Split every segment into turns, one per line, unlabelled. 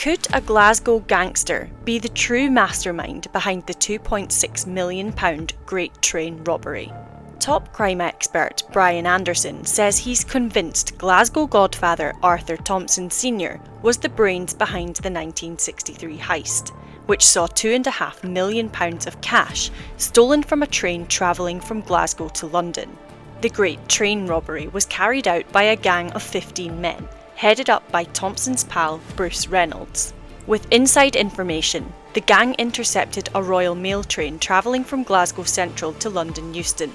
Could a Glasgow gangster be the true mastermind behind the £2.6 million Great Train Robbery? Top crime expert Brian Anderson says he's convinced Glasgow Godfather Arthur Thompson Sr. was the brains behind the 1963 heist, which saw £2.5 million of cash stolen from a train travelling from Glasgow to London. The Great Train Robbery was carried out by a gang of 15 men, headed up by Thompson's pal Bruce Reynolds. With inside information, the gang intercepted a Royal Mail train travelling from Glasgow Central to London Euston,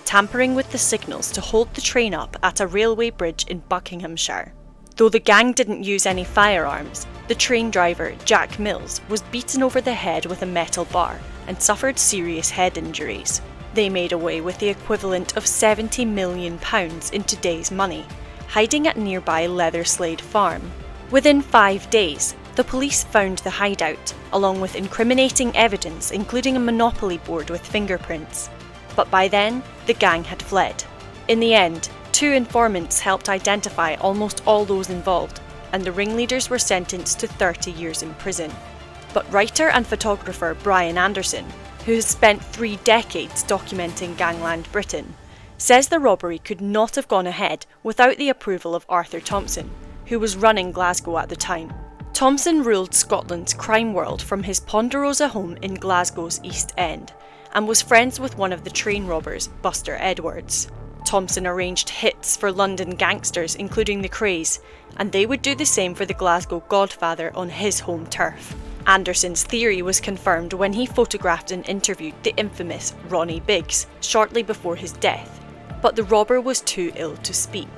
tampering with the signals to hold the train up at a railway bridge in Buckinghamshire. Though the gang didn't use any firearms, the train driver, Jack Mills, was beaten over the head with a metal bar and suffered serious head injuries. They made away with the equivalent of £70 million in today's money, hiding at nearby Leatherslade Farm. Within 5 days, the police found the hideout, along with incriminating evidence including a monopoly board with fingerprints. But by then, the gang had fled. In the end, 2 informants helped identify almost all those involved, and the ringleaders were sentenced to 30 years in prison. But writer and photographer Brian Anderson, who has spent 3 decades documenting gangland Britain, says the robbery could not have gone ahead without the approval of Arthur Thompson, who was running Glasgow at the time. Thompson ruled Scotland's crime world from his Ponderosa home in Glasgow's East End, and was friends with one of the train robbers, Buster Edwards. Thompson arranged hits for London gangsters including the Krays, and they would do the same for the Glasgow Godfather on his home turf. Anderson's theory was confirmed when he photographed and interviewed the infamous Ronnie Biggs shortly before his death, but the robber was too ill to speak.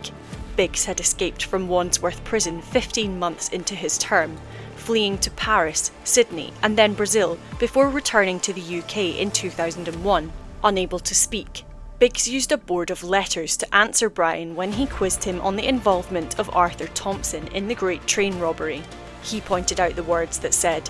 Biggs had escaped from Wandsworth Prison 15 months into his term, fleeing to Paris, Sydney and then Brazil before returning to the UK in 2001. Unable to speak, Biggs used a board of letters to answer Brian when he quizzed him on the involvement of Arthur Thompson in the Great Train Robbery. He pointed out the words that said,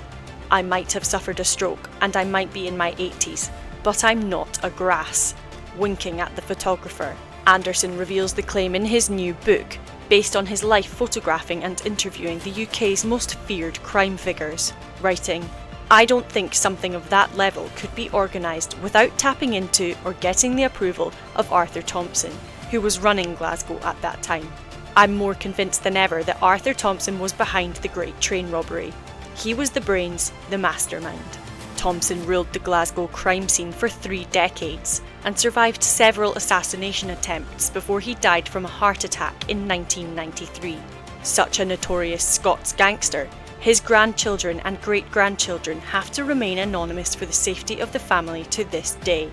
"I might have suffered a stroke and I might be in my 80s, but I'm not a grass." Winking at the photographer, Anderson reveals the claim in his new book, based on his life photographing and interviewing the UK's most feared crime figures, writing, "I don't think something of that level could be organised without tapping into or getting the approval of Arthur Thompson, who was running Glasgow at that time. I'm more convinced than ever that Arthur Thompson was behind the Great Train Robbery. He was the brains, the mastermind." Thompson ruled the Glasgow crime scene for 3 decades and survived several assassination attempts before he died from a heart attack in 1993. Such a notorious Scots gangster, his grandchildren and great-grandchildren have to remain anonymous for the safety of the family to this day.